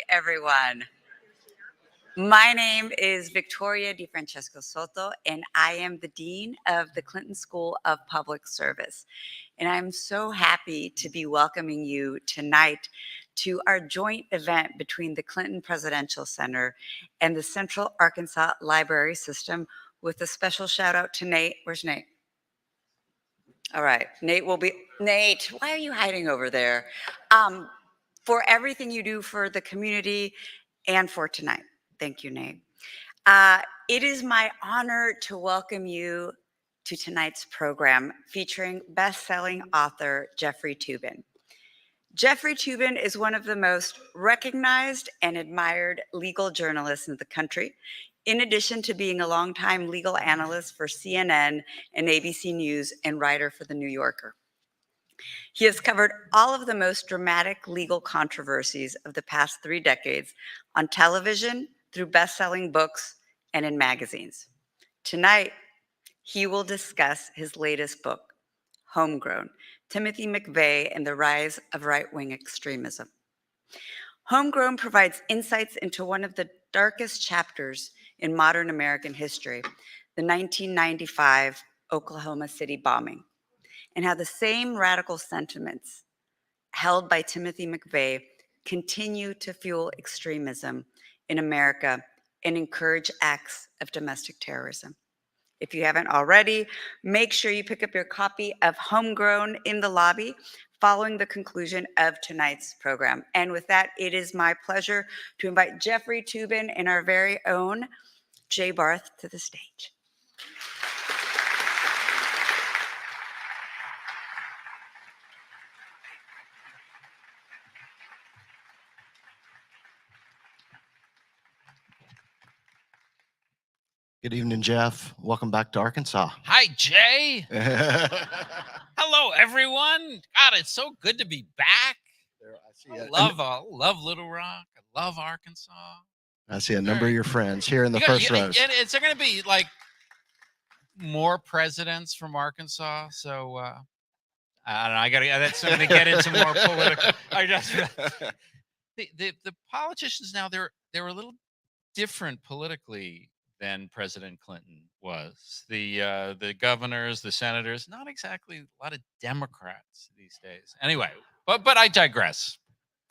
Everyone. My name is Victoria DiFrancesco Soto, and I am the Dean of the Clinton School of Public Service. And I'm so happy to be welcoming you tonight to our joint event between the Clinton Presidential Center and the Central Arkansas Library System, with a special shout out to Nate. Where's Nate? All right, Nate, why are you hiding over there? For everything you do for the community and for tonight. Thank you, Nate. It is my honor to welcome you to tonight's program featuring best-selling author Jeffrey Toobin. Jeffrey Toobin is one of the most recognized and admired legal journalists in the country, in addition to being a longtime legal analyst for CNN and ABC News and writer for The New Yorker. He has covered all of the most dramatic legal controversies of the past 3 decades on television, through best-selling books, and in magazines. Tonight, he will discuss his latest book, Homegrown, Timothy McVeigh and the Rise of Right-Wing Extremism. Homegrown provides insights into one of the darkest chapters in modern American history, the 1995 Oklahoma City bombing, and how the same radical sentiments held by Timothy McVeigh continue to fuel extremism in America and encourage acts of domestic terrorism. If you haven't already, make sure you pick up your copy of Homegrown in the lobby following the conclusion of tonight's program. And with that, it is my pleasure to invite Jeffrey Toobin and our very own Jay Barth to the stage. Good evening, Jeff. Welcome back to Arkansas. Hi, Jay. Hello, everyone. God, it's so good to be back. I love Little Rock. I love Arkansas. I see a number of your friends here in the first rows. And it's going to be like more presidents from Arkansas. So I don't know. I got to. That's something to get into more political. The politicians now they're a little different politically than President Clinton was. The governors, the senators, not exactly a lot of Democrats these days. Anyway, but I digress.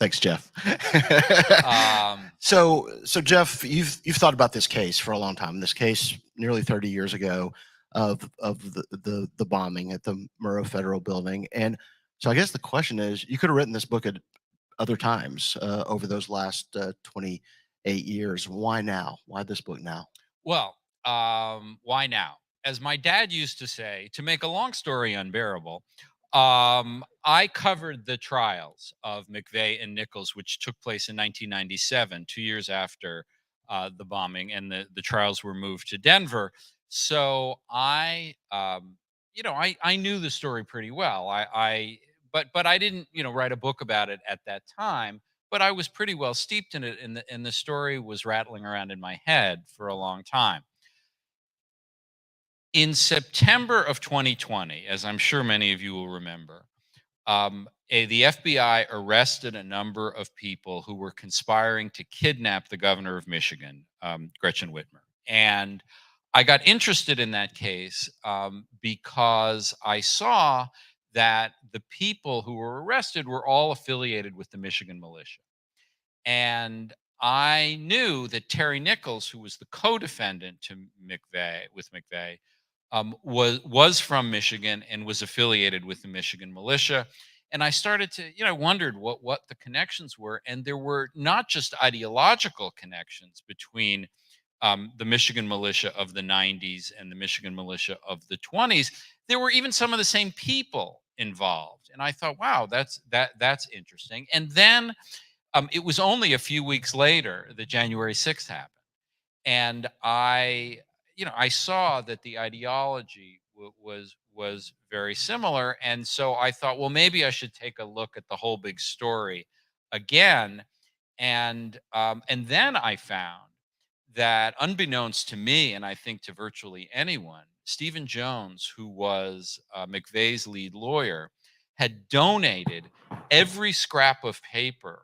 Thanks, Jeff. So Jeff, you've thought about this case for a long time. This case nearly 30 years ago of the bombing at the Murrah Federal Building, and so I guess the question is, you could have written this book at other times over those last 28 years. Why now? Why this book now? Well, why now? As my dad used to say, to make a long story unbearable, I covered the trials of McVeigh and Nichols, which took place in 1997, 2 years after the bombing, and the trials were moved to Denver. So I knew the story pretty well. But I didn't, write a book about it at that time. But I was pretty well steeped in it, and the story was rattling around in my head for a long time. In September of 2020, as I'm sure many of you will remember, the FBI arrested a number of people who were conspiring to kidnap the governor of Michigan, Gretchen Whitmer. And I got interested in that case because I saw that the people who were arrested were all affiliated with the Michigan militia. And I knew that Terry Nichols, who was the co-defendant to McVeigh, was from Michigan and was affiliated with the Michigan militia. And I started to, I wondered what the connections were. And there were not just ideological connections between the Michigan militia of the 90s and the Michigan militia of the 20s. There were even some of the same people involved. And I thought, wow, that's interesting. And then it was only a few weeks later that January 6th happened. And I saw that the ideology was very similar. And so I thought, well, maybe I should take a look at the whole big story again. And then I found that, unbeknownst to me, and I think to virtually anyone, Stephen Jones, who was McVeigh's lead lawyer, had donated every scrap of paper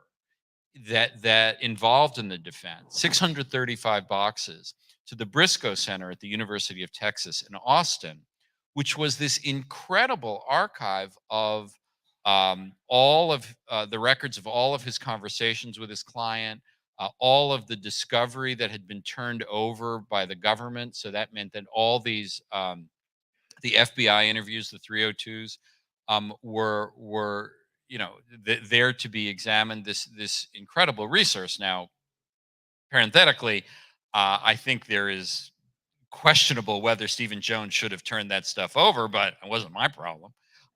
that involved in the defense, 635 boxes, to the Briscoe Center at the University of Texas in Austin, which was this incredible archive of all of the records of all of his conversations with his client, all of the discovery that had been turned over by the government. So that meant that all these, the FBI interviews, the 302s, were there to be examined. This incredible resource. Now, parenthetically, I think there is questionable whether Stephen Jones should have turned that stuff over, but it wasn't my problem.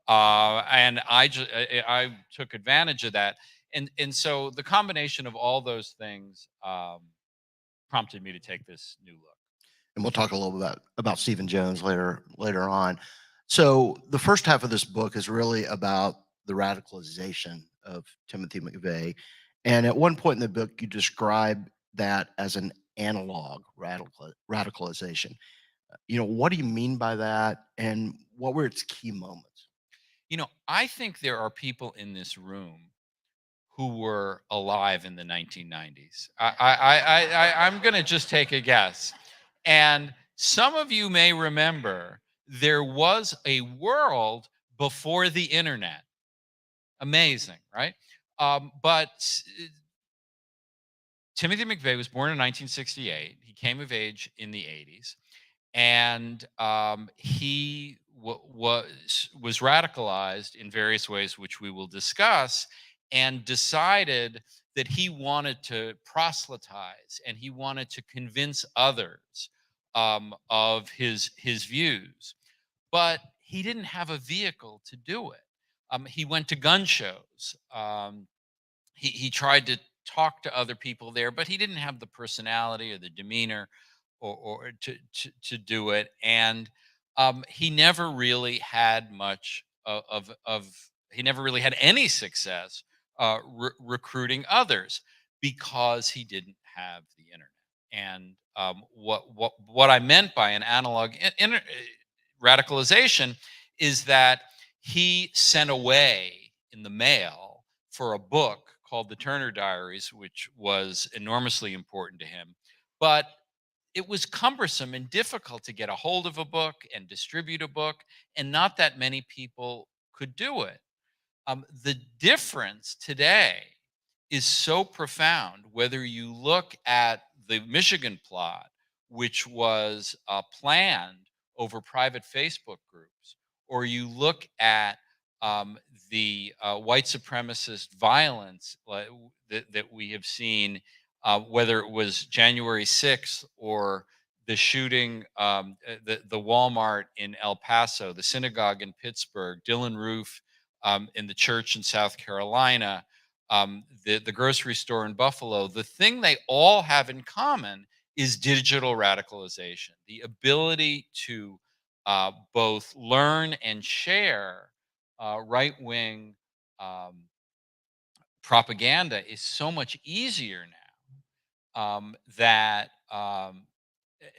And I took advantage of that, and so the combination of all those things prompted me to take this new look. And we'll talk a little bit about Stephen Jones later on. So the first half of this book is really about the radicalization of Timothy McVeigh, and at one point in the book, you describe that as an analog radicalization. What do you mean by that, and what were its key moments? I think there are people in this room who were alive in the 1990s. I'm going to just take a guess. And some of you may remember there was a world before the internet. Amazing, right? But Timothy McVeigh was born in 1968. He came of age in the 80s, and he was radicalized in various ways, which we will discuss, and decided that he wanted to proselytize and he wanted to convince others of his views, but he didn't have a vehicle to do it. He went to gun shows. He tried to talk to other people there, but he didn't have the personality or the demeanor or to do it. And he never really had much he never really had any success recruiting others because he didn't have the internet. And what I meant by an analog radicalization is that he sent away in the mail for a book called The Turner Diaries, which was enormously important to him. But it was cumbersome and difficult to get a hold of a book and distribute a book, and not that many people could do it. The difference today is so profound, whether you look at the Michigan plot, which was planned over private Facebook groups, or you look at the white supremacist violence that we have seen, whether it was January 6th or the shooting, the Walmart in El Paso, the synagogue in Pittsburgh, Dylan Roof in the church in South Carolina, the grocery store in Buffalo. The thing they all have in common is digital radicalization, the ability to both learn and share right wing propaganda is so much easier now that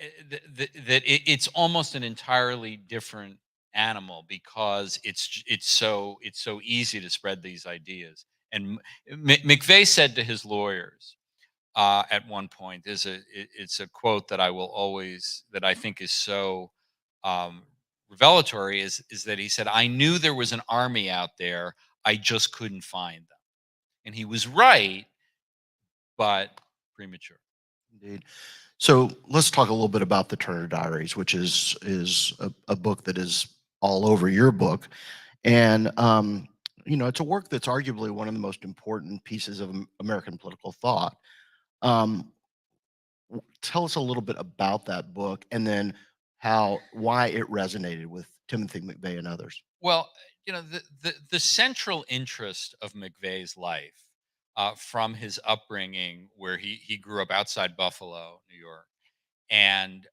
it's almost an entirely different animal because it's so easy to spread these ideas. And McVeigh said to his lawyers at one point, it's a quote that that I think is so um, revelatory, is that he said, "I knew there was an army out there, I just couldn't find them." And he was right, but premature. Indeed. So let's talk a little bit about the Turner Diaries, which is a book that is all over your book, and it's a work that's arguably one of the most important pieces of American political thought. Um, Tell us a little bit about that book, and then why it resonated with Timothy McVeigh and others. Well, the central interest of McVeigh's life, from his upbringing, where he grew up outside Buffalo, New York, and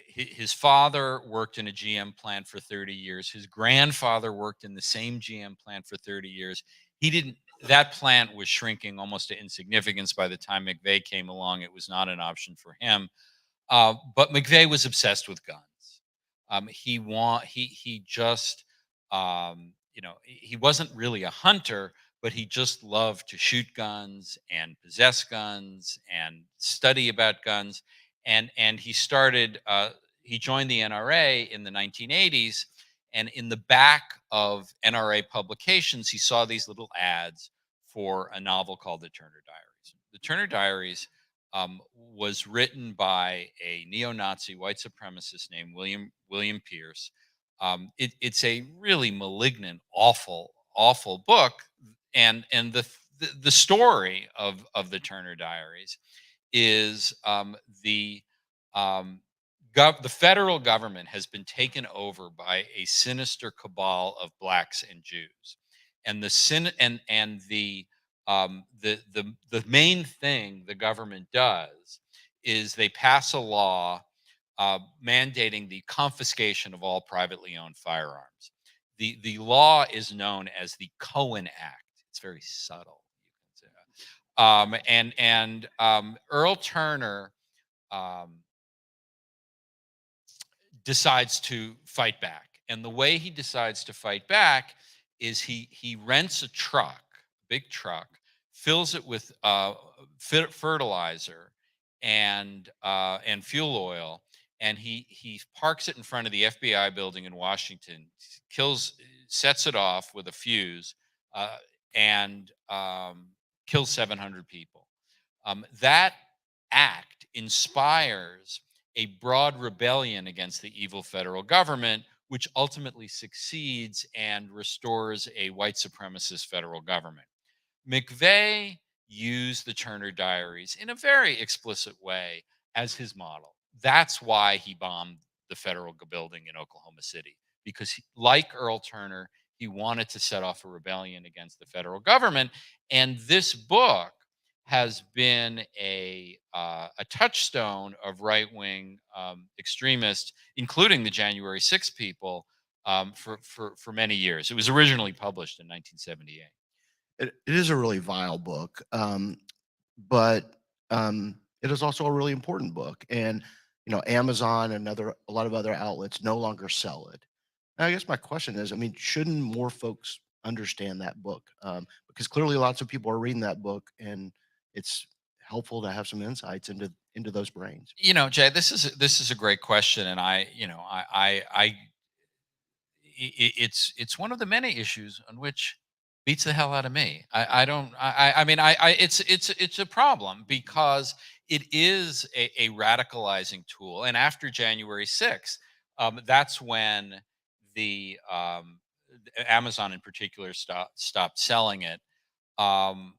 his father worked in a GM plant for 30 years. His grandfather worked in the same GM plant for 30 years. He didn't. That plant was shrinking almost to insignificance by the time McVeigh came along. It was not an option for him. But McVeigh was obsessed with guns. He just he wasn't really a hunter, but he just loved to shoot guns and possess guns and study about guns. And he joined the NRA in the 1980s. And in the back of NRA publications, he saw these little ads for a novel called The Turner Diaries. The Turner Diaries was written by a neo-Nazi white supremacist named William Pierce. It's a really malignant, awful book, and the story of the Turner Diaries is the the federal government has been taken over by a sinister cabal of blacks and Jews, and the main thing the government does is they pass a law mandating the confiscation of all privately owned firearms. The law is known as the Cohen Act. It's very subtle. You can say. Earl Turner um, decides to fight back. And the way he decides to fight back is he rents a truck, big truck, fills it with fertilizer and fuel oil, and he parks it in front of the FBI building in Washington, sets it off with a fuse, uh, and kills 700 people. That act inspires a broad rebellion against the evil federal government, which ultimately succeeds and restores a white supremacist federal government. McVeigh used the Turner Diaries in a very explicit way as his model. That's why he bombed the federal building in Oklahoma City, because like Earl Turner, he wanted to set off a rebellion against the federal government. And this book has been a touchstone of right wing extremists, including the January 6 people, for many years. It was originally published in 1978. It is a really vile book, but it is also a really important book. And Amazon and a lot of other outlets no longer sell it. And I guess my question is, I mean, shouldn't more folks understand that book? Because clearly, lots of people are reading that book, and it's helpful to have some insights into those brains. Jay, this is a great question, and it's one of the many issues on which beats the hell out of me. I don't. I mean, it's a problem because it is a radicalizing tool, and after January 6th, that's when the Amazon in particular stopped selling it. Um,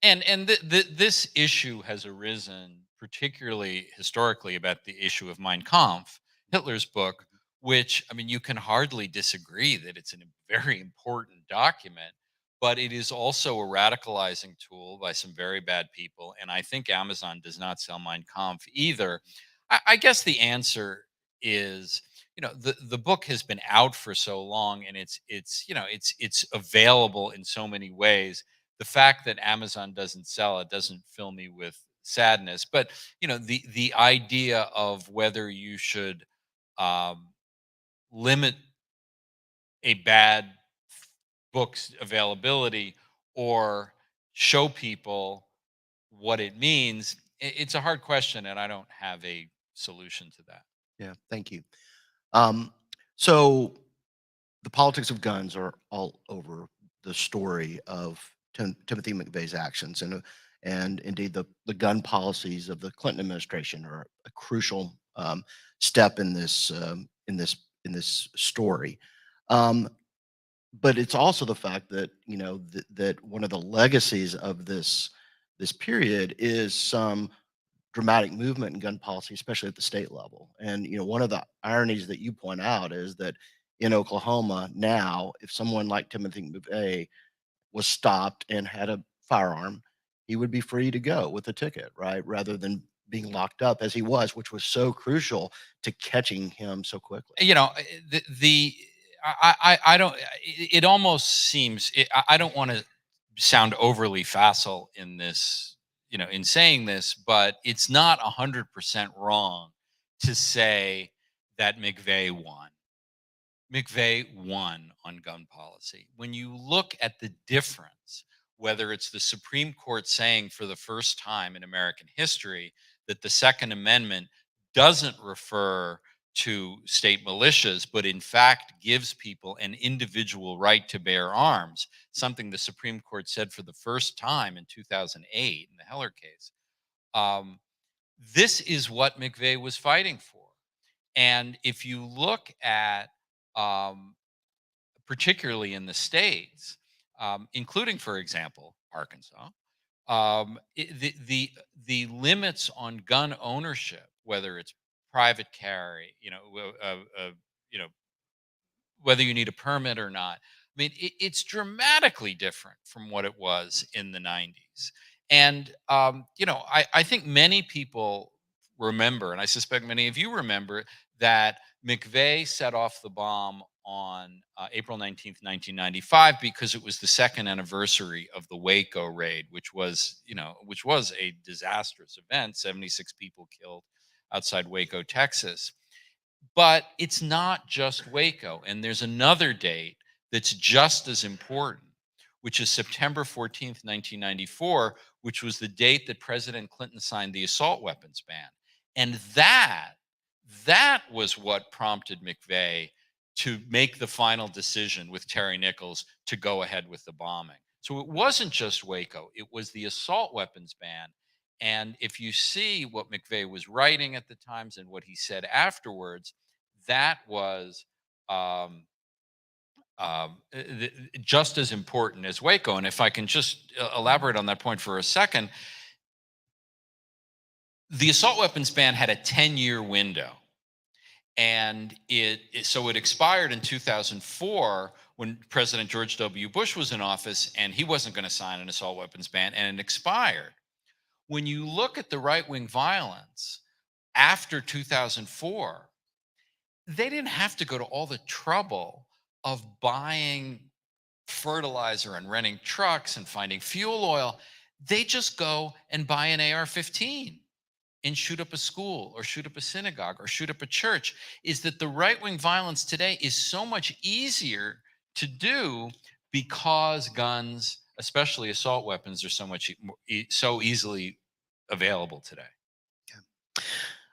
this issue has arisen, particularly historically, about the issue of Mein Kampf, Hitler's book, which, I mean, you can hardly disagree that it's a very important document, but it is also a radicalizing tool by some very bad people. And I think Amazon does not sell Mein Kampf either. I guess the answer is, the book has been out for so long, and it's available in so many ways. The fact that Amazon doesn't sell it doesn't fill me with sadness. But the idea of whether you should um, limit a bad book's availability or show people what it means, it's a hard question, and I don't have a solution to that. Yeah, thank you. Um, so the politics of guns are all over the story of Timothy McVeigh's actions, and indeed the gun policies of the Clinton administration are a crucial step in this story. Um, but it's also the fact that that one of the legacies of this period is some dramatic movement in gun policy, especially at the state level. And one of the ironies that you point out is that in Oklahoma now, if someone like Timothy McVeigh was stopped and had a firearm, he would be free to go with a ticket, right? Rather than being locked up as he was, which was so crucial to catching him so quickly. The I don't. It almost seems. I don't want to sound overly facile in this, in saying this, but it's not 100% wrong to say that McVeigh won. McVeigh won on gun policy. When you look at the difference, whether it's the Supreme Court saying for the first time in American history that the Second Amendment doesn't refer to state militias, but in fact gives people an individual right to bear arms, something the Supreme Court said for the first time in 2008 in the Heller case. This is what McVeigh was fighting for. And if you look at um, particularly in the states, including, for example, Arkansas, the limits on gun ownership, whether it's private carry, you know, whether you need a permit or not. I mean, it's dramatically different from what it was in the 90s. And, I think many people remember, and I suspect many of you remember, that McVeigh set off the bomb on April 19th, 1995, because it was the second anniversary of the Waco raid, which was a disastrous event, 76 people killed outside Waco, Texas. But it's not just Waco. And there's another date that's just as important, which is September 14th, 1994, which was the date that President Clinton signed the assault weapons ban. And that was what prompted McVeigh to make the final decision with Terry Nichols to go ahead with the bombing. So it wasn't just Waco, it was the assault weapons ban. And if you see what McVeigh was writing at the times and what he said afterwards, that was um, just as important as Waco. And if I can just elaborate on that point for a second, the assault weapons ban had a 10-year window. And so it expired in 2004 when President George W. Bush was in office, and he wasn't going to sign an assault weapons ban, and it expired. When you look at the right-wing violence after 2004, they didn't have to go to all the trouble of buying fertilizer and renting trucks and finding fuel oil. They just go and buy an AR-15 and shoot up a school or shoot up a synagogue or shoot up a church. Is that the right-wing violence today is so much easier to do because guns, especially assault weapons, are so easily available today.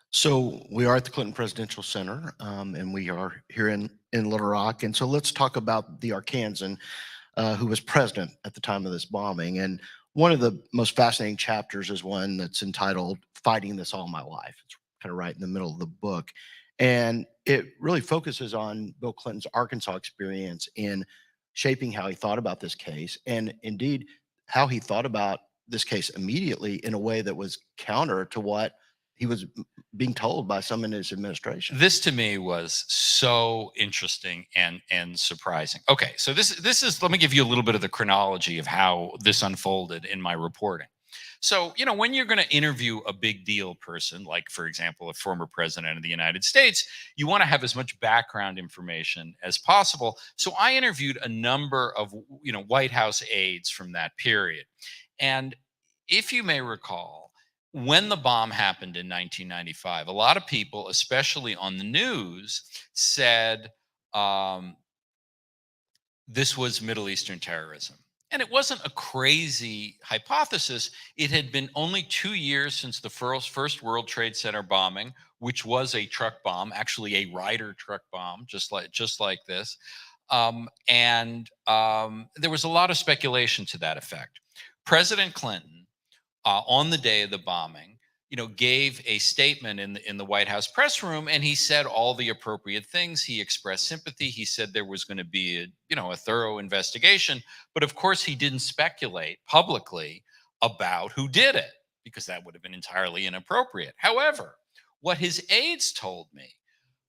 So we are at the Clinton Presidential Center, and we are here in Little Rock. And so let's talk about the Arkansan who was president at the time of this bombing. And one of the most fascinating chapters is one that's entitled "Fighting This All My Life." It's kind of right in the middle of the book. And it really focuses on Bill Clinton's Arkansas experience in shaping how he thought about this case, and indeed how he thought about this case immediately in a way that was counter to what he was being told by some in his administration. This to me was so interesting and surprising. Okay, so this is, let me give you a little bit of the chronology of how this unfolded in my reporting. So, when you're going to interview a big deal person, like, for example, a former president of the United States, you want to have as much background information as possible. So I interviewed a number of, White House aides from that period. And if you may recall, when the bomb happened in 1995, a lot of people, especially on the news, said this was Middle Eastern terrorism. And it wasn't a crazy hypothesis. It had been only 2 years since the first World Trade Center bombing, which was a truck bomb, actually a Ryder truck bomb, just like this. There was a lot of speculation to that effect. President Clinton, on the day of the bombing, gave a statement in the White House press room, and he said all the appropriate things. He expressed sympathy. He said there was going to be a thorough investigation, but of course he didn't speculate publicly about who did it, because that would have been entirely inappropriate. However, what his aides told me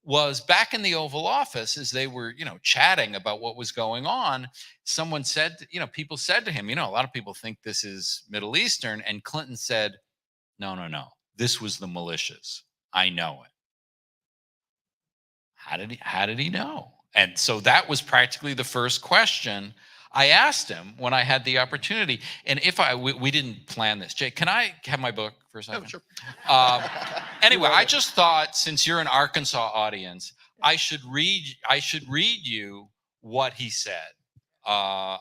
was, back in the Oval Office, as they were, chatting about what was going on, someone said, people said to him, a lot of people think this is Middle Eastern, and Clinton said, no, this was the militias. I know it. How did he know? And so that was practically the first question I asked him when I had the opportunity. And we didn't plan this. Jay, can I have my book for a second? Oh, sure. Anyway, I just thought, since you're an Arkansas audience, I should read you what he said. I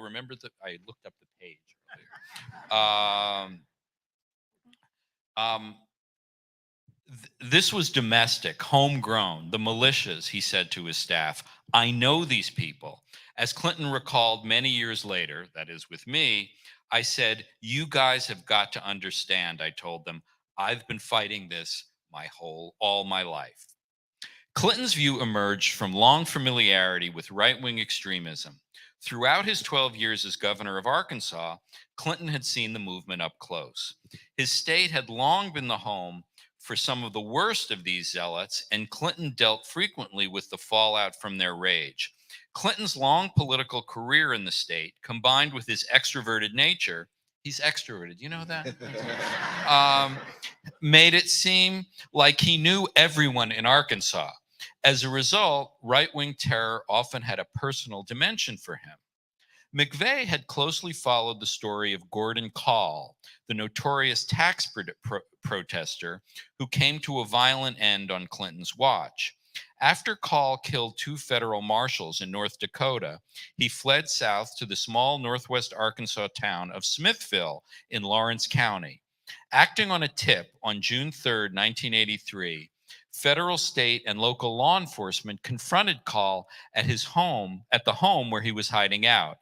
remember that I looked up the page earlier. This was domestic, homegrown, the militias, he said to his staff. I know these people. As Clinton recalled many years later, that is with me, I said, you guys have got to understand, I told them, I've been fighting this all my life. Clinton's view emerged from long familiarity with right-wing extremism. Throughout his 12 years as governor of Arkansas, Clinton had seen the movement up close. His state had long been the home for some of the worst of these zealots, and Clinton dealt frequently with the fallout from their rage. Clinton's long political career in the state, combined with his extroverted nature, he's extroverted, you know that? Made it seem like he knew everyone in Arkansas. As a result, right-wing terror often had a personal dimension for him. McVeigh had closely followed the story of Gordon Kahl, the notorious tax protester who came to a violent end on Clinton's watch. After Kahl killed 2 federal marshals in North Dakota, he fled south to the small northwest Arkansas town of Smithville in Lawrence County. Acting on a tip on June 3, 1983, federal, state, and local law enforcement confronted Kahl at the home where he was hiding out.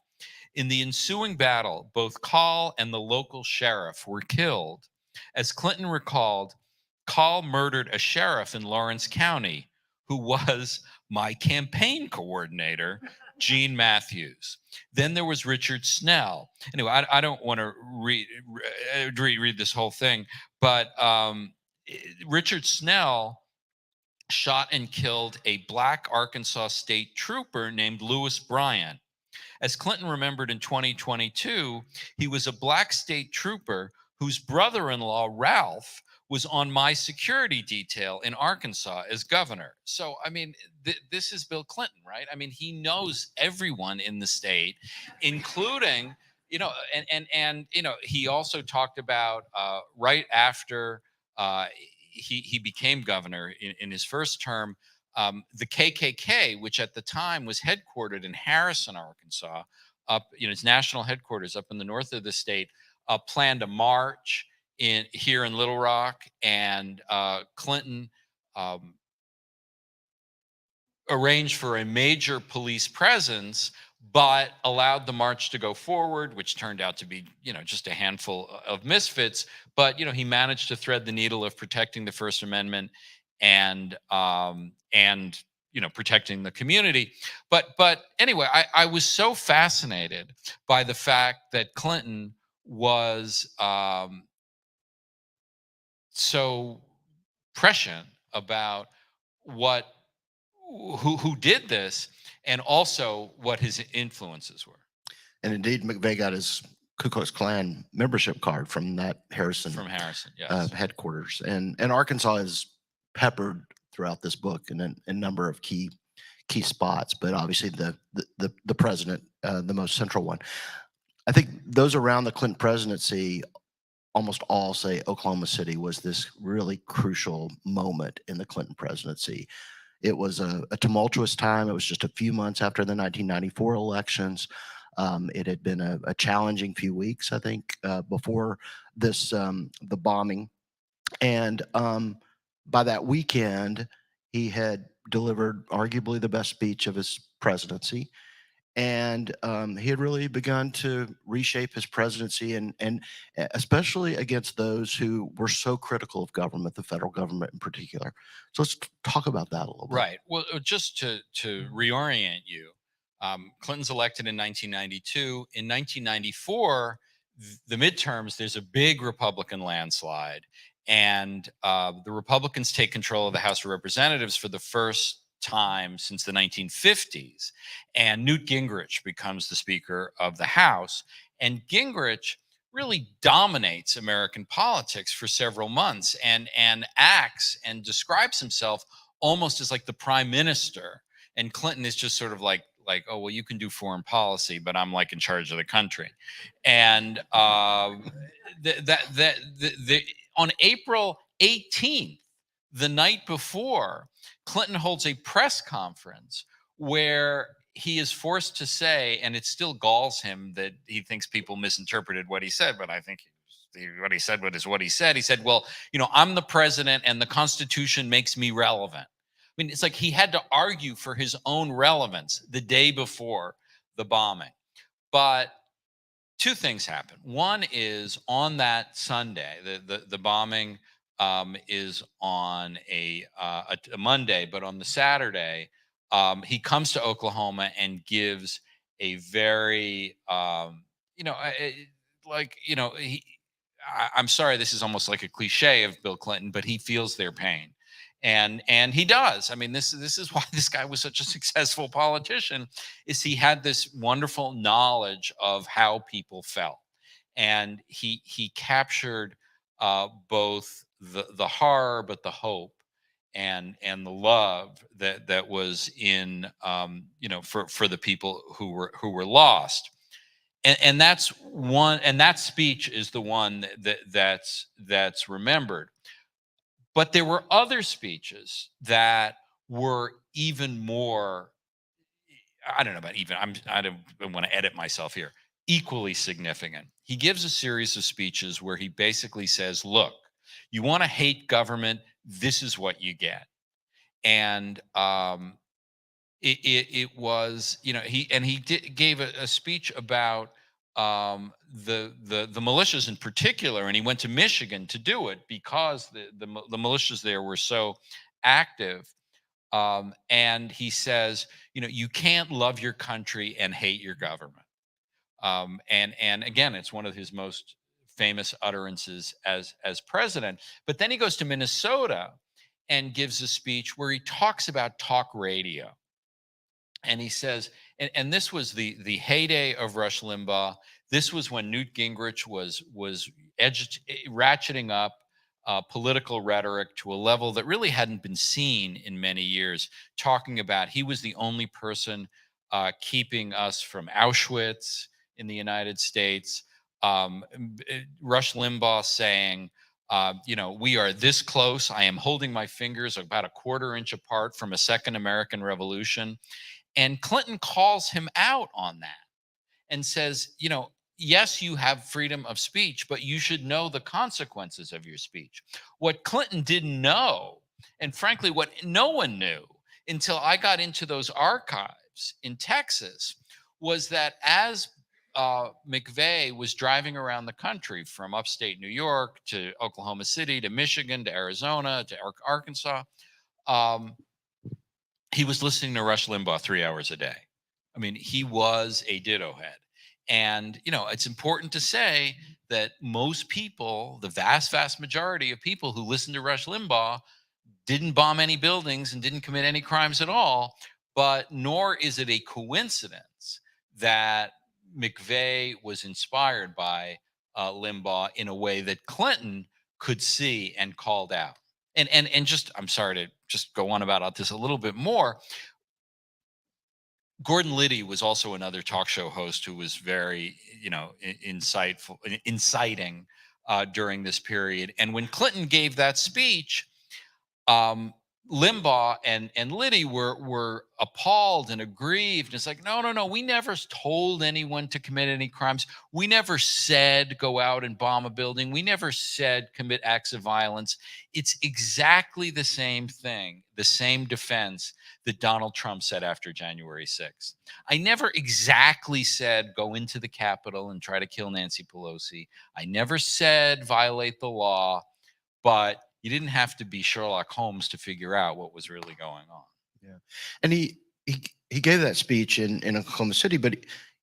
In the ensuing battle, both Kahl and the local sheriff were killed. As Clinton recalled, Kahl murdered a sheriff in Lawrence County who was my campaign coordinator, Gene Matthews. Then there was Richard Snell. Anyway, I don't want to read this whole thing, but Richard Snell shot and killed a black Arkansas state trooper named Lewis Bryant. As Clinton remembered in 2022, he was a black state trooper whose brother-in-law, Ralph, was on my security detail in Arkansas as governor. So, I mean, this is Bill Clinton, right? I mean, he knows everyone in the state, including, you know, and you know, he also talked about right after he became governor in his first term, the KKK, which at the time was headquartered in Harrison, Arkansas, its national headquarters up in the north of the state, planned a march here in Little Rock, and Clinton arranged for a major police presence, but allowed the march to go forward, which turned out to be, just a handful of misfits. But he managed to thread the needle of protecting the First Amendment and protecting the community. But anyway, I was so fascinated by the fact that Clinton was so prescient about who did this, and also what his influences were. And indeed, McVeigh got his Ku Klux Klan membership card from that Harrison, yes, headquarters. And Arkansas is peppered throughout this book in a number of key spots, but obviously the president, the most central one. I think those around the Clinton presidency almost all say Oklahoma City was this really crucial moment in the Clinton presidency. It was a tumultuous time. It was just a few months after the 1994 elections. It had been a challenging few weeks, I think, before this the bombing. And by that weekend, he had delivered arguably the best speech of his presidency. And he had really begun to reshape his presidency, and especially against those who were so critical of government, the federal government in particular. So let's talk about that a little bit. Right. Well, just to reorient you, Clinton's elected in 1992. In 1994, the midterms, there's a big Republican landslide, and the Republicans take control of the House of Representatives for the first time since the 1950s, and Newt Gingrich becomes the Speaker of the House. And Gingrich really dominates American politics for several months, and acts and describes himself almost as like the prime minister. And Clinton is just sort of like, oh, well, you can do foreign policy, but I'm like in charge of the country. And on April 18th, the night before, Clinton holds a press conference where he is forced to say, and it still galls him that he thinks people misinterpreted what he said, but I think what he said is what he said. He said, well, I'm the president and the Constitution makes me relevant. I mean, it's like he had to argue for his own relevance the day before the bombing. But two things happen. One is on that Sunday, the bombing is on a Monday, but on the Saturday, he comes to Oklahoma and gives a very, I'm sorry, this is almost like a cliche of Bill Clinton, but he feels their pain. And he does. I mean, this is why this guy was such a successful politician, is he had this wonderful knowledge of how people felt. And he captured both the horror, but the hope and the love that was in, for the people who were lost. And that's one, and that speech is the one that's remembered. But there were other speeches that were even more, I don't know about even, I don't want to edit myself here, equally significant. He gives a series of speeches where he basically says, look, you want to hate government, this is what you get. And it was, gave a speech about the militias in particular, and he went to Michigan to do it because the militias there were so active. And he says, you can't love your country and hate your government. And again, it's one of his most famous utterances as president. But then he goes to Minnesota and gives a speech where he talks about talk radio. And he says, and this was the heyday of Rush Limbaugh. This was when Newt Gingrich was ratcheting up political rhetoric to a level that really hadn't been seen in many years. Talking about he was the only person keeping us from Auschwitz in the United States. Rush Limbaugh saying, we are this close. I am holding my fingers about a quarter inch apart from a second American Revolution. And Clinton calls him out on that and says, yes, you have freedom of speech, but you should know the consequences of your speech. What Clinton didn't know, and frankly, what no one knew until I got into those archives in Texas, was that as McVeigh was driving around the country from upstate New York to Oklahoma City to Michigan to Arizona to Arkansas, he was listening to Rush Limbaugh 3 hours a day. I mean, he was a ditto head. And, it's important to say that most people, the vast, vast majority of people who listen to Rush Limbaugh didn't bomb any buildings and didn't commit any crimes at all. But nor is it a coincidence that McVeigh was inspired by Limbaugh in a way that Clinton could see and called out. And just, I'm sorry to just go on about this a little bit more. Gordon Liddy was also another talk show host who was very, inciting during this period. And when Clinton gave that speech, Limbaugh and Liddy were appalled and aggrieved. It's like, no, we never told anyone to commit any crimes. We never said go out and bomb a building. We never said commit acts of violence. It's exactly the same thing, the same defense that Donald Trump said after January 6th. I never exactly said go into the Capitol and try to kill Nancy Pelosi. I never said violate the law, but you didn't have to be Sherlock Holmes to figure out what was really going on. Yeah, and he gave that speech in Oklahoma City, but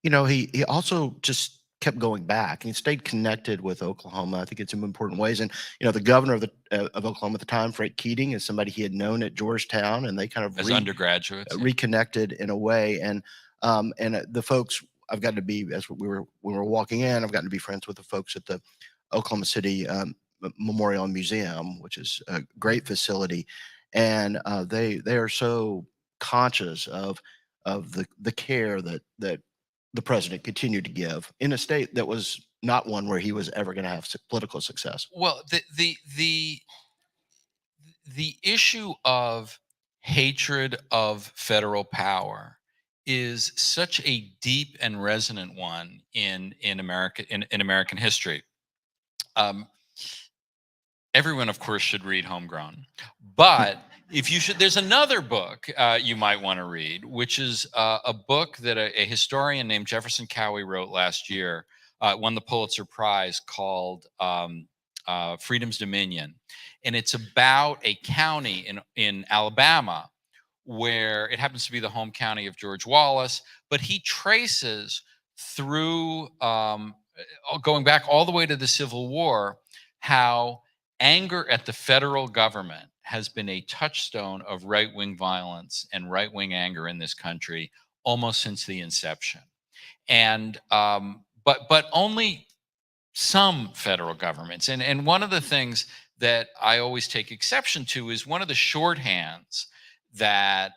he also just kept going back and he stayed connected with Oklahoma. I think it's in important ways. And the governor of Oklahoma at the time, Frank Keating, is somebody he had known at Georgetown, and they kind of as undergraduates reconnected in a way. And the folks I've gotten to be, as we were walking in, I've gotten to be friends with the folks at the Oklahoma City Memorial and Museum, which is a great facility, and they are so conscious of the care that the president continued to give in a state that was not one where he was ever going to have political success. Well, the issue of hatred of federal power is such a deep and resonant one in American history. Everyone, of course, should read Homegrown, but there's another book you might want to read, which is a book that a historian named Jefferson Cowie wrote last year, won the Pulitzer Prize, called Freedom's Dominion. And it's about a county in Alabama where it happens to be the home county of George Wallace, but he traces through going back all the way to the Civil War, how anger at the federal government has been a touchstone of right-wing violence and right-wing anger in this country almost since the inception. And but only some federal governments. And one of the things that I always take exception to is one of the shorthands that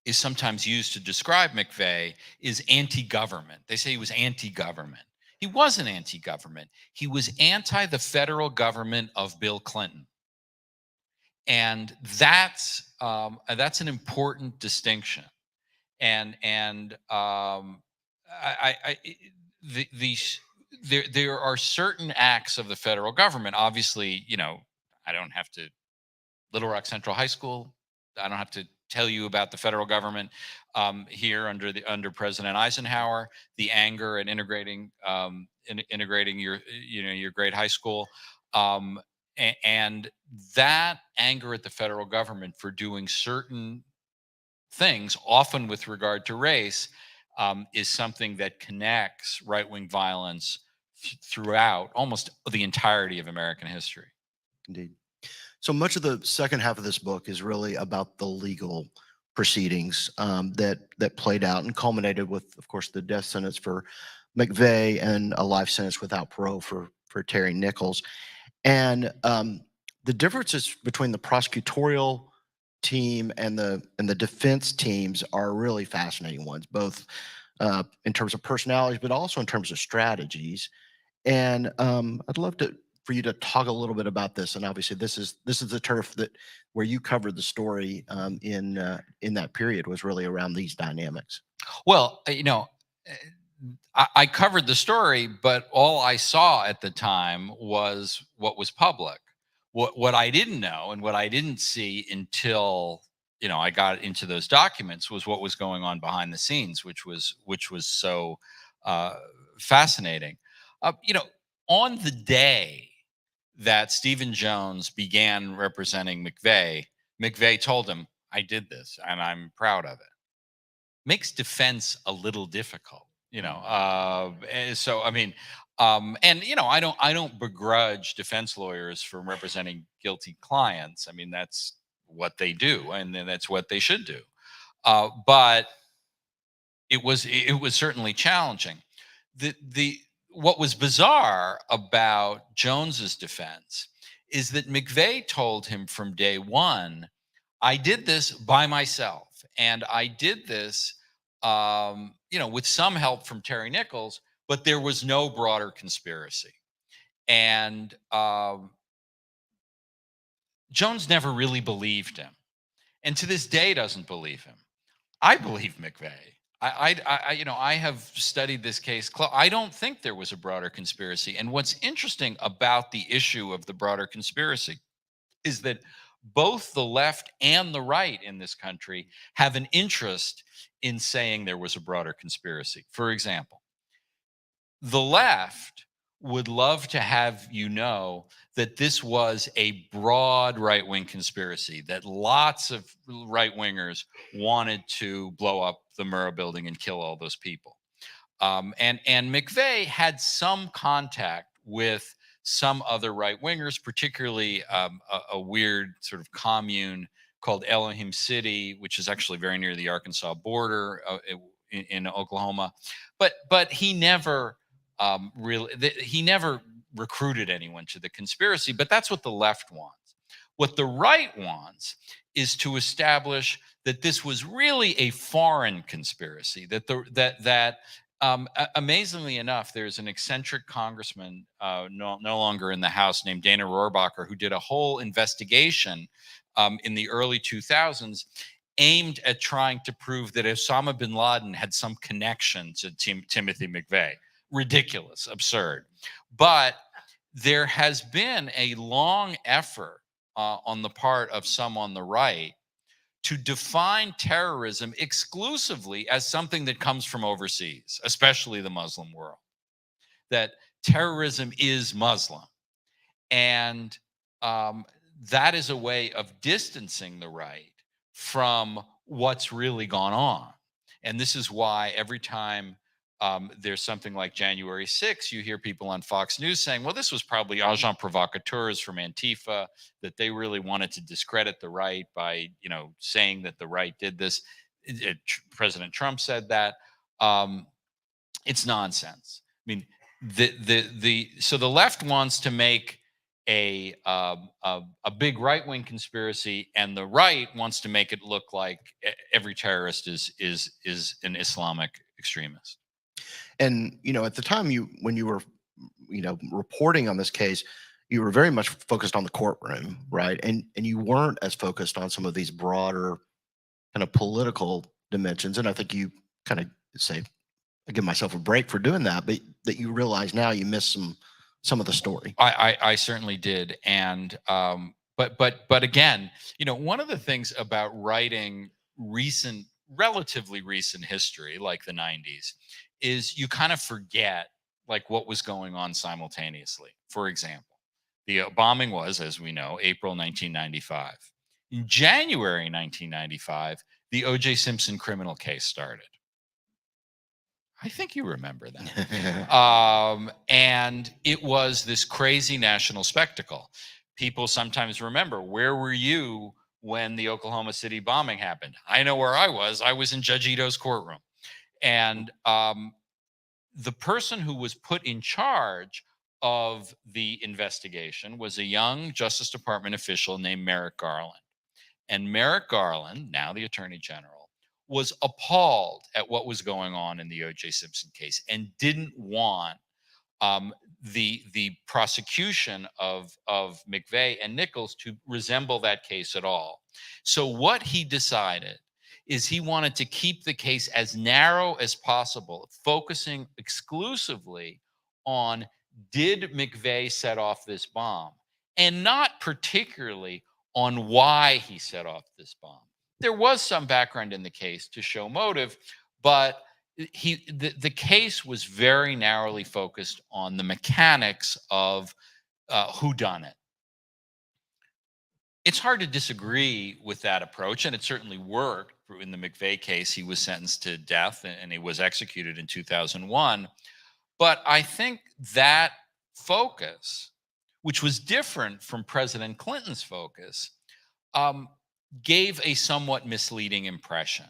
is sometimes used to describe McVeigh is anti-government. They say he was anti-government. He wasn't anti-government. He was anti the federal government of Bill Clinton. And that's an important distinction. And there are certain acts of the federal government. Obviously, I don't have to Little Rock Central High School. I don't have to tell you about the federal government here under President Eisenhower, the anger and integrating your great high school, and that anger at the federal government for doing certain things, often with regard to race, is something that connects right-wing violence throughout almost the entirety of American history. Indeed. So much of the second half of this book is really about the legal proceedings that played out and culminated with, of course, the death sentence for McVeigh and a life sentence without parole for Terry Nichols. And the differences between the prosecutorial team and the defense teams are really fascinating ones, both in terms of personalities, but also in terms of strategies. And I'd love for you to talk a little bit about this. And obviously, this is the turf where you covered the story in that period, was really around these dynamics. Well, I covered the story, but all I saw at the time was what was public. What I didn't know and what I didn't see until I got into those documents was what was going on behind the scenes, which was so fascinating. On the day that Stephen Jones began representing McVeigh told him, "I did this, and I'm proud of it." Makes defense a little difficult, so I mean, I don't begrudge defense lawyers for representing guilty clients. I mean, that's what they do, and then that's what they should do. But it was certainly challenging. What was bizarre about Jones's defense is that McVeigh told him from day one, "I did this by myself, and I did this, with some help from Terry Nichols, but there was no broader conspiracy." And Jones never really believed him, and to this day doesn't believe him. I believe McVeigh. I have studied this case. I don't think there was a broader conspiracy. And what's interesting about the issue of the broader conspiracy is that both the left and the right in this country have an interest in saying there was a broader conspiracy. For example, the left would love to have you know that this was a broad right-wing conspiracy, that lots of right-wingers wanted to blow up the Murrah Building and kill all those people. And McVeigh had some contact with some other right-wingers, particularly a weird sort of commune called Elohim City, which is actually very near the Arkansas border in Oklahoma. But he never he never recruited anyone to the conspiracy, but that's what the left wants. What the right wants is to establish that this was really a foreign conspiracy, that amazingly enough, there's an eccentric congressman no longer in the House named Dana Rohrabacher, who did a whole investigation in the early 2000s aimed at trying to prove that Osama bin Laden had some connection to Timothy McVeigh. Ridiculous, absurd. But there has been a long effort on the part of some on the right to define terrorism exclusively as something that comes from overseas, especially the Muslim world. That terrorism is Muslim. And that is a way of distancing the right from what's really gone on. And this is why every time there's something like January 6th, you hear people on Fox News saying, well, this was probably agents provocateurs from Antifa, that they really wanted to discredit the right by, saying that the right did this. President Trump said that. It's nonsense. I mean, so the left wants to make a big right-wing conspiracy, and the right wants to make it look like every terrorist is an Islamic extremist. And at the time when you were reporting on this case, you were very much focused on the courtroom, right? And you weren't as focused on some of these broader kind of political dimensions. And I think you kind of say, I give myself a break for doing that, but that you realize now you missed some of the story. I certainly did. And but again, one of the things about writing relatively recent history like the 90s is you kind of forget like what was going on simultaneously. For example, the bombing was, as we know, April 1995. In January 1995, the O.J. Simpson criminal case started. I think you remember that. And it was this crazy national spectacle. People sometimes remember, where were you when the Oklahoma City bombing happened? I know where I was. I was in Judge Ito's courtroom. And the person who was put in charge of the investigation was a young Justice Department official named Merrick Garland. And Merrick Garland, now the Attorney General, was appalled at what was going on in the O.J. Simpson case and didn't want the prosecution of McVeigh and Nichols to resemble that case at all. So what he decided is he wanted to keep the case as narrow as possible, focusing exclusively on, did McVeigh set off this bomb, and not particularly on why he set off this bomb. There was some background in the case to show motive, but the case was very narrowly focused on the mechanics of whodunit. It's hard to disagree with that approach, and it certainly worked. In the McVeigh case, he was sentenced to death and he was executed in 2001. But I think that focus, which was different from President Clinton's focus, gave a somewhat misleading impression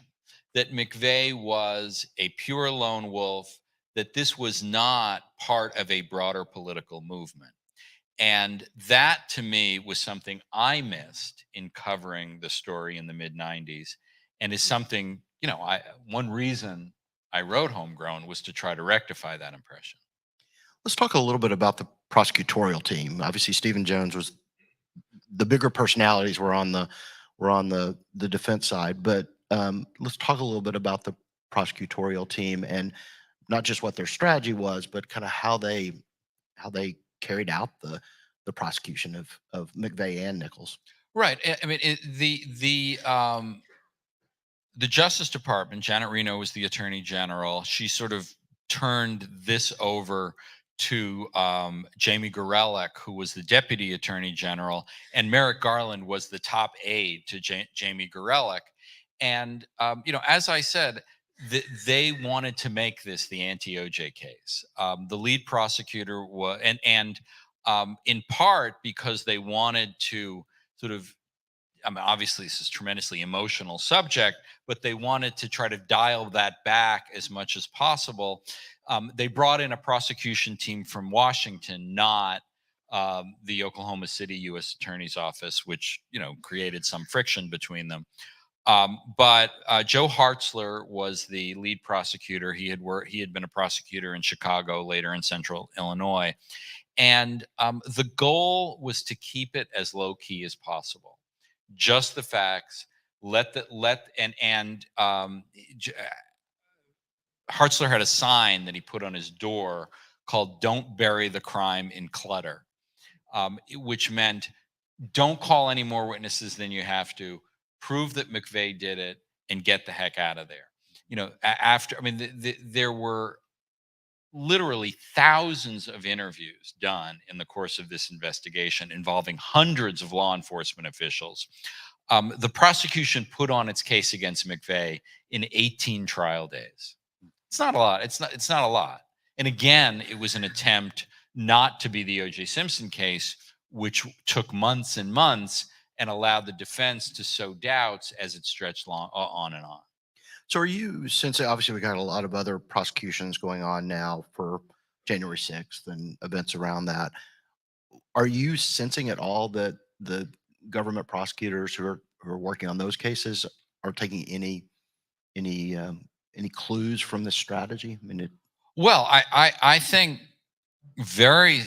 that McVeigh was a pure lone wolf, that this was not part of a broader political movement. And that, to me, was something I missed in covering the story in the mid-90s, and is something, one reason I wrote Homegrown was to try to rectify that impression. Let's talk a little bit about the prosecutorial team. Obviously, Stephen Jones was the bigger personalities were on the defense side, but let's talk a little bit about the prosecutorial team, and not just what their strategy was, but kind of how they carried out the prosecution of McVeigh and Nichols. Right. I mean, the Justice Department, Janet Reno was the Attorney General. She sort of turned this over to Jamie Gorelick, who was the Deputy Attorney General, and Merrick Garland was the top aide to Jamie Gorelick. And as I said, they wanted to make this the anti-OJ case. The lead prosecutor was, and in part because they wanted to sort of, obviously this is a tremendously emotional subject, but they wanted to try to dial that back as much as possible. They brought in a prosecution team from Washington, not the Oklahoma City U.S. Attorney's Office, which created some friction between them. But Joe Hartzler was the lead prosecutor. He had been a prosecutor in Chicago, later in Central Illinois, and the goal was to keep it as low key as possible. Just the facts. Hartzler had a sign that he put on his door called "Don't bury the crime in clutter," which meant don't call any more witnesses than you have to. Prove that McVeigh did it and get the heck out of there. There were literally thousands of interviews done in the course of this investigation involving hundreds of law enforcement officials. The prosecution put on its case against McVeigh in 18 trial days. It's not a lot. It's not a lot. And again, it was an attempt not to be the O.J. Simpson case, which took months and months and allowed the defense to sow doubts as it stretched on and on. So are you, since obviously we got a lot of other prosecutions going on now for January 6th and events around that, are you sensing at all that the government prosecutors who are working on those cases are taking any clues from this strategy? I mean, Well, I think very,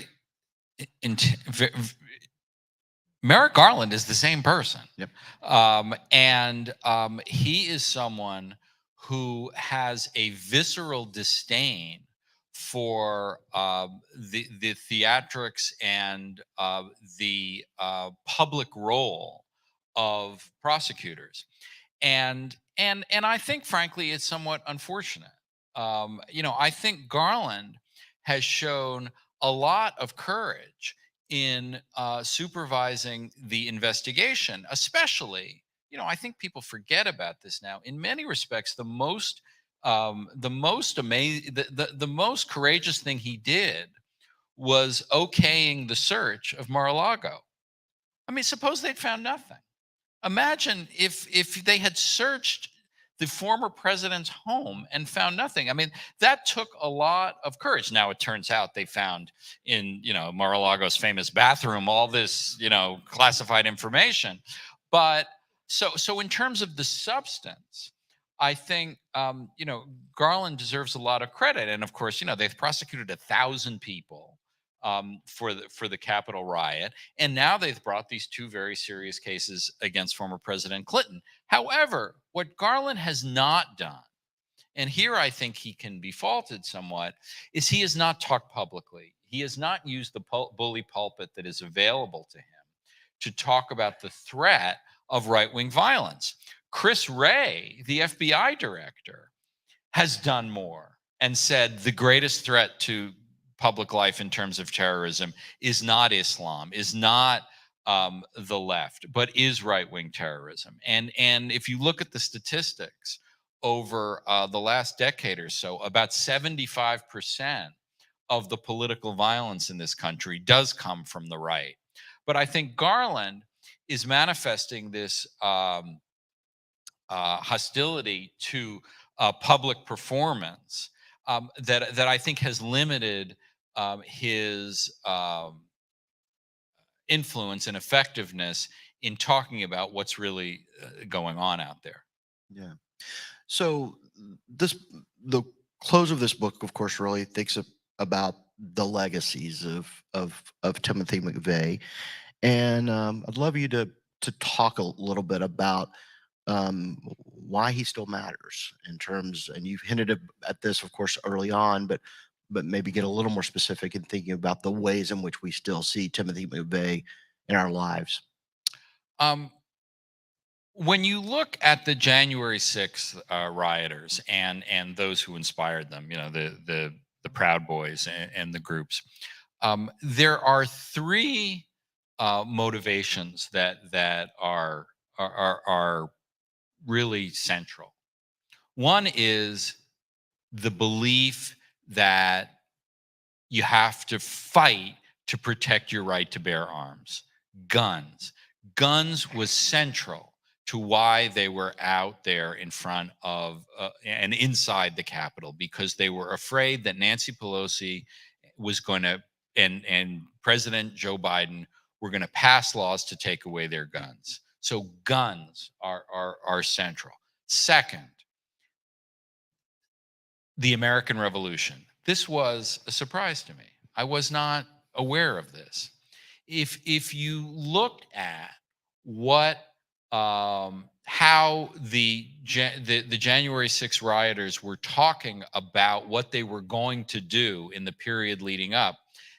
Merrick Garland is the same person. yep. And he is someone who has a visceral disdain for the theatrics and the public role of prosecutors. And I think, frankly, it's somewhat unfortunate. I think Garland has shown a lot of courage in supervising the investigation, especially, I think people forget about this now. In many respects, the most amazing, the most courageous thing he did was okaying the search of Mar-a-Lago. I mean, suppose they'd found nothing. Imagine if they had searched the former president's home and found nothing. I mean, that took a lot of courage. Now it turns out they found in, Mar-a-Lago's famous bathroom all this, classified information. But so in terms of the substance, I think Garland deserves a lot of credit. And of course, they've prosecuted 1,000 people for the Capitol riot, and now they've brought these two very serious cases against former President Clinton. However, what Garland has not done, and here I think he can be faulted somewhat, is he has not talked publicly. He has not used the bully pulpit that is available to him to talk about the threat of right-wing violence. Chris Wray, the FBI director, has done more and said the greatest threat to public life in terms of terrorism is not Islam, is not the left, but is right-wing terrorism. And if you look at the statistics over the last decade or so, about 75% of the political violence in this country does come from the right. But I think Garland is manifesting this hostility to public performance that I think has limited his influence and effectiveness in talking about what's really going on out there. Yeah. So the close of this book, of course, really thinks about the legacies of Timothy McVeigh, and I'd love you to talk a little bit about why he still matters in terms. And you've hinted at this, of course, early on, but maybe get a little more specific in thinking about the ways in which we still see Timothy McVeigh in our lives. When you look at the January 6th rioters and those who inspired them, the Proud Boys and the groups, there are three motivations that are really central. One is the belief that you have to fight to protect your right to bear arms. Guns was central to why they were out there in front of and inside the Capitol, because they were afraid that Nancy Pelosi was going to and President Joe Biden were going to pass laws to take away their guns. So guns are central. Second, the American Revolution. This was a surprise to me. I was not aware of this. If you looked at what how the January 6th rioters were talking about what they were going to do in the period leading up,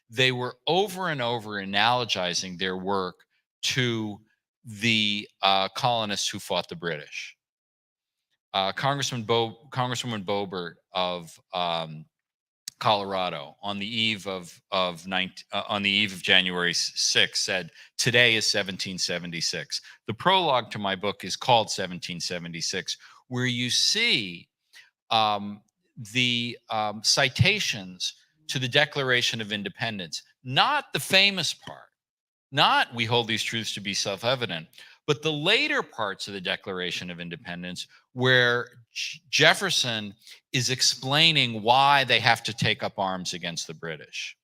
they were over and over analogizing their work to the colonists who fought the British. Congresswoman Boebert of Colorado, on the eve of January 6th, said, "Today is 1776." The prologue to my book is called 1776, where you see the citations to the Declaration of Independence, not the famous part, not we hold these truths to be self-evident, but the later parts of the Declaration of Independence where Jefferson is explaining why they have to take up arms against the British.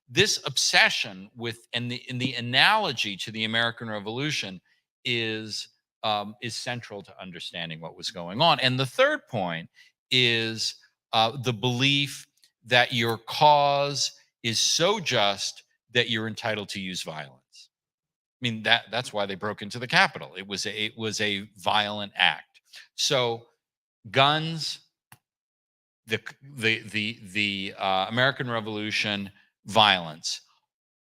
This obsession with and the analogy to the American Revolution is central to understanding what was going on. And the third point is the belief that your cause is so just that you're entitled to use violence. I mean, that's why they broke into the Capitol. It was a violent act. So guns, the American Revolution, violence,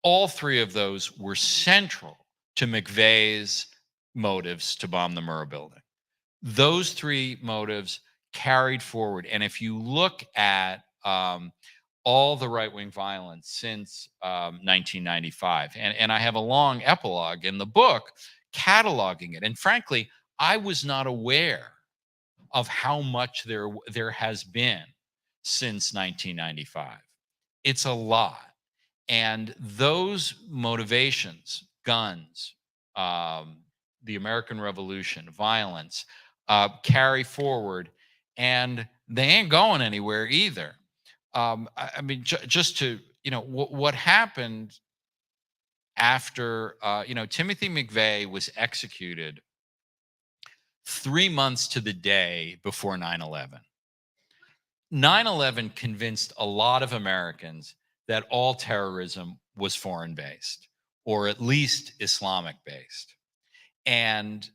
all three of those were central to McVeigh's motives to bomb the Murrah Building. Those three motives carried forward. And if you look at all the right-wing violence since 1995, and I have a long epilogue in the book cataloging it. And frankly, I was not aware of how much there has been since 1995. It's a lot. And those motivations, guns, the American Revolution, violence, carry forward, and they ain't going anywhere either. I mean, just to, what happened after, Timothy McVeigh was executed 3 months to the day before 9/11. 9/11 convinced a lot of Americans that all terrorism was foreign based, or at least Islamic based. And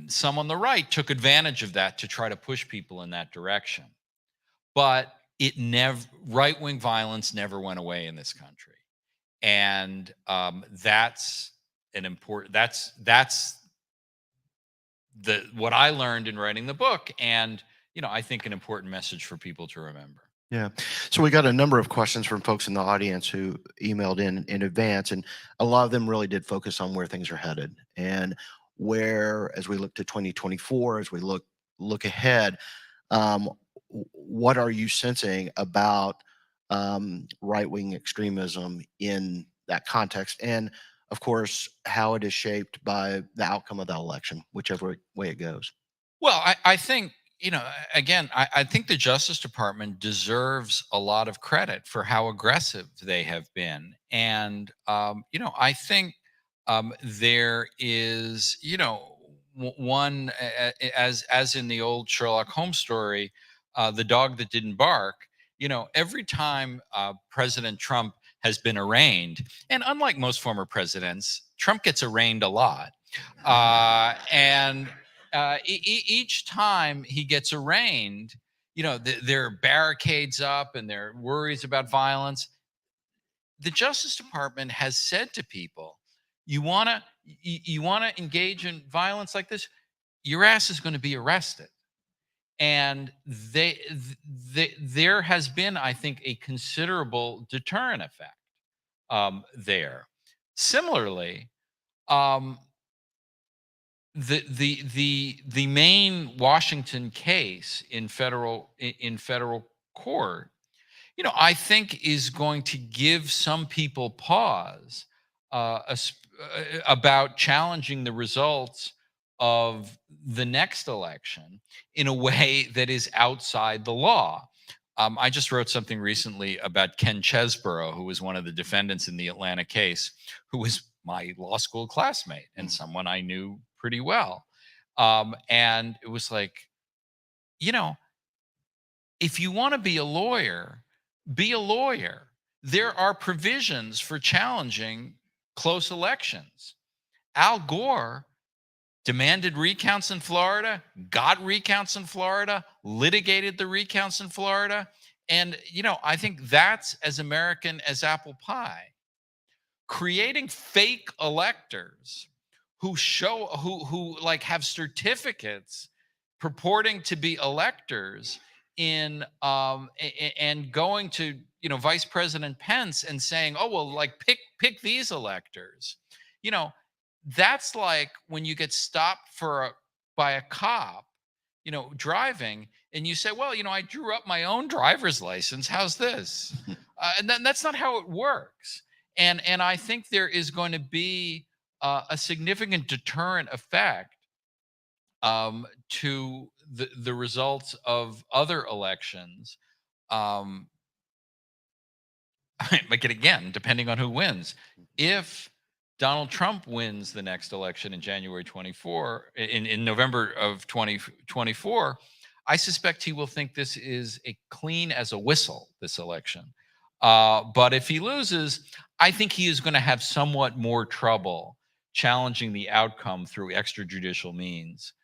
some on the right took advantage of that to try to push people in that direction. But right-wing violence never went away in this country. And that's what I learned in writing the book. And, I think an important message for people to remember. Yeah. So we got a number of questions from folks in the audience who emailed in advance, and a lot of them really did focus on where things are headed and where, as we look to 2024, as we look ahead, what are you sensing about right-wing extremism in that context? And of course, how it is shaped by the outcome of that election, whichever way it goes. Well, I think, again, I think the Justice Department deserves a lot of credit for how aggressive they have been. And, I think there is, one, as in the old Sherlock Holmes story, the dog that didn't bark, every time President Trump has been arraigned, and unlike most former presidents, Trump gets arraigned a lot. And each time he gets arraigned, there are barricades up and there are worries about violence. The Justice Department has said to people, you want to engage in violence like this, your ass is going to be arrested. And there has been, I think, a considerable deterrent effect there. Similarly, the main Washington case in federal court, I think is going to give some people pause about challenging the results of the next election in a way that is outside the law. I just wrote something recently about Ken Chesborough, who was one of the defendants in the Atlanta case, who was my law school classmate and someone I knew pretty well. And it was like, if you want to be a lawyer, be a lawyer. There are provisions for challenging close elections. Al Gore demanded recounts in Florida, got recounts in Florida, litigated the recounts in Florida. And, I think that's as American as apple pie. Creating fake electors who have certificates purporting to be electors and going to, Vice President Pence and saying, oh, well, pick these electors. That's like when you get stopped by a cop, driving, and you say, well, I drew up my own driver's license. How's this? And then that's not how it works. And I think there is going to be a significant deterrent effect to the results of other elections. Um, But again, depending on who wins. If Donald Trump wins the next election in January 24, in November of 2024, I suspect he will think this is a clean as a whistle, this election. But if he loses, I think he is going to have somewhat more trouble challenging the outcome through extrajudicial means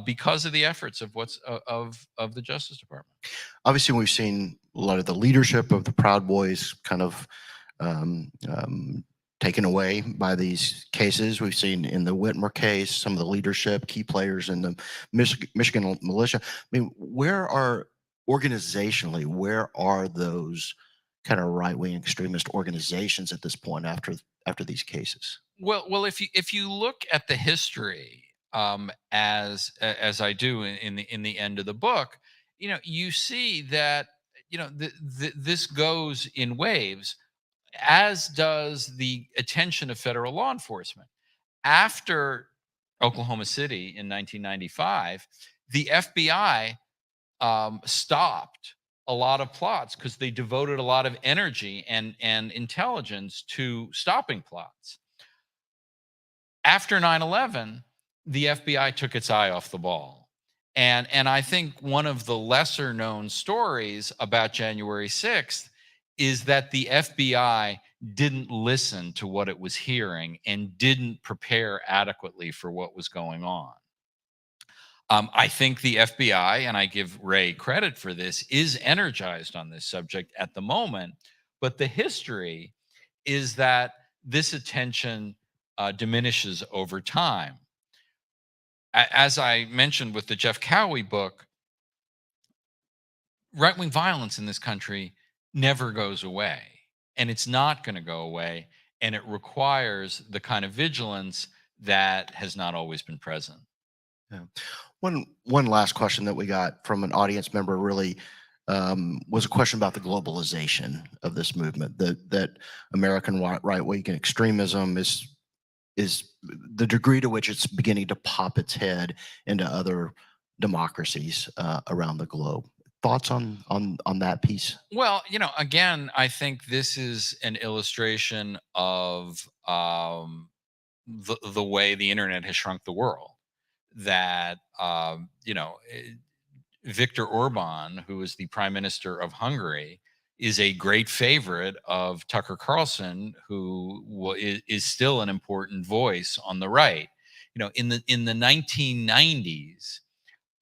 because of the efforts of of the Justice Department. Obviously, we've seen a lot of the leadership of the Proud Boys kind of um, um, taken away by these cases. We've seen in the Whitmer case, some of the leadership, key players in the Michigan militia. I mean, organizationally, where are those kind of right-wing extremist organizations at this point after these cases? Well, if you look at the history, as I do in the end of the book, you see that this goes in waves, as does the attention of federal law enforcement. After Oklahoma City in 1995, the FBI stopped a lot of plots because they devoted a lot of energy and intelligence to stopping plots. After 9/11, the FBI took its eye off the ball. And I think one of the lesser known stories about January 6th is that the FBI didn't listen to what it was hearing and didn't prepare adequately for what was going on. I think the FBI, and I give Ray credit for this, is energized on this subject at the moment. But the history is that this attention diminishes over time. As I mentioned with the Jeff Cowie book, right wing violence in this country never goes away, and it's not going to go away. And it requires the kind of vigilance that has not always been present. Yeah. One last question that we got from an audience member really was a question about the globalization of this movement. That American right wing extremism is the degree to which it's beginning to pop its head into other democracies around the globe. Thoughts on that piece? Well, again, I think this is an illustration of the way the internet has shrunk the world. That Viktor Orban, who is the prime minister of Hungary, is a great favorite of Tucker Carlson, who is still an important voice on the right. In the 1990s,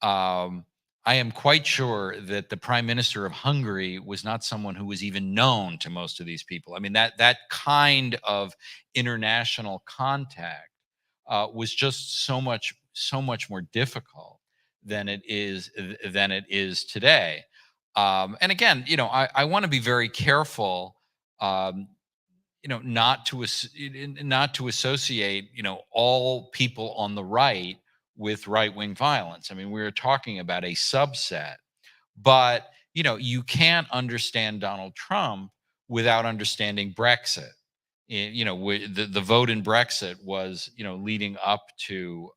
I am quite sure that the prime minister of Hungary was not someone who was even known to most of these people. I mean, that kind of international contact was just so much more difficult than it is today. And again, I want to be very careful, not to associate, all people on the right with right-wing violence. I mean, we're talking about a subset, but you can't understand Donald Trump without understanding Brexit. The vote in Brexit was, leading up to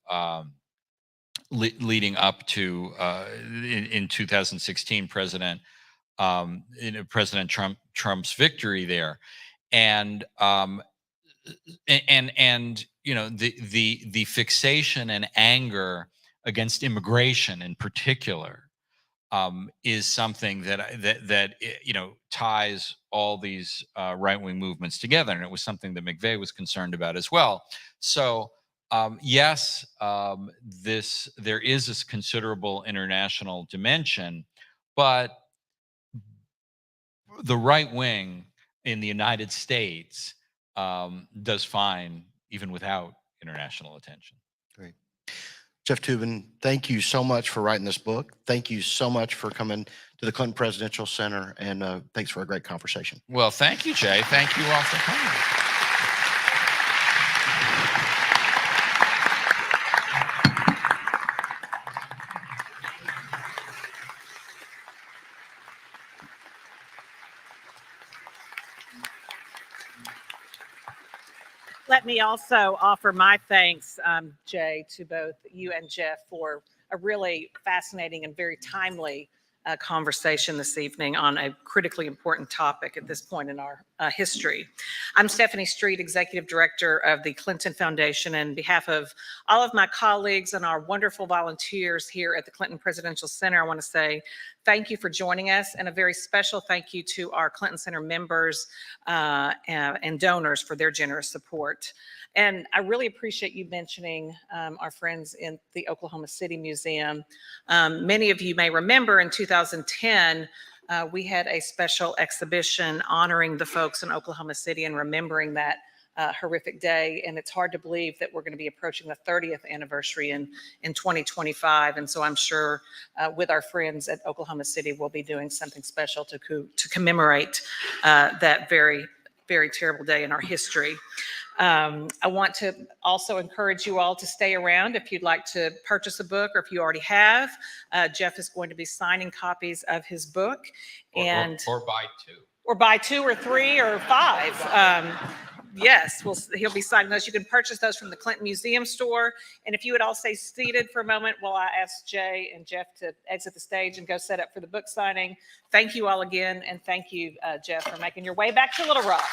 in 2016 President Trump's victory there, and the fixation and anger against immigration in particular is something that ties all these right-wing movements together, and it was something that McVeigh was concerned about as well. So yes, there is this considerable international dimension, but the right wing in the United States does fine even without international attention. Great. Jeff Toobin, thank you so much for writing this book. Thank you so much for coming to the Clinton Presidential Center, and thanks for a great conversation. Well, thank you, Jay. Thank you all for coming. Let me also offer my thanks, Jay, to both you and Jeff for a really fascinating and very timely conversation this evening on a critically important topic at this point in our history. I'm Stephanie Street, Executive Director of the Clinton Foundation, and on behalf of all of my colleagues and our wonderful volunteers here at the Clinton Presidential Center, I want to say thank you for joining us, and a very special thank you to our Clinton Center members and donors for their generous support. And I really appreciate you mentioning our friends in the Oklahoma City Museum. Many of you may remember in 2010, we had a special exhibition honoring the folks in Oklahoma City and remembering that horrific day. And it's hard to believe that we're going to be approaching the 30th anniversary in 2025. And so I'm sure with our friends at Oklahoma City, we'll be doing something special to commemorate that very, very terrible day in our history. I want to also encourage you all to stay around if you'd like to purchase a book, or if you already have. Jeff is going to be signing copies of his book, and or buy two. Or buy 2 or 3 or 5. Yes, he'll be signing those. You can purchase those from the Clinton Museum store. And if you would all stay seated for a moment while I ask Jay and Jeff to exit the stage and go set up for the book signing. Thank you all again, and thank you, Jeff, for making your way back to Little Rock.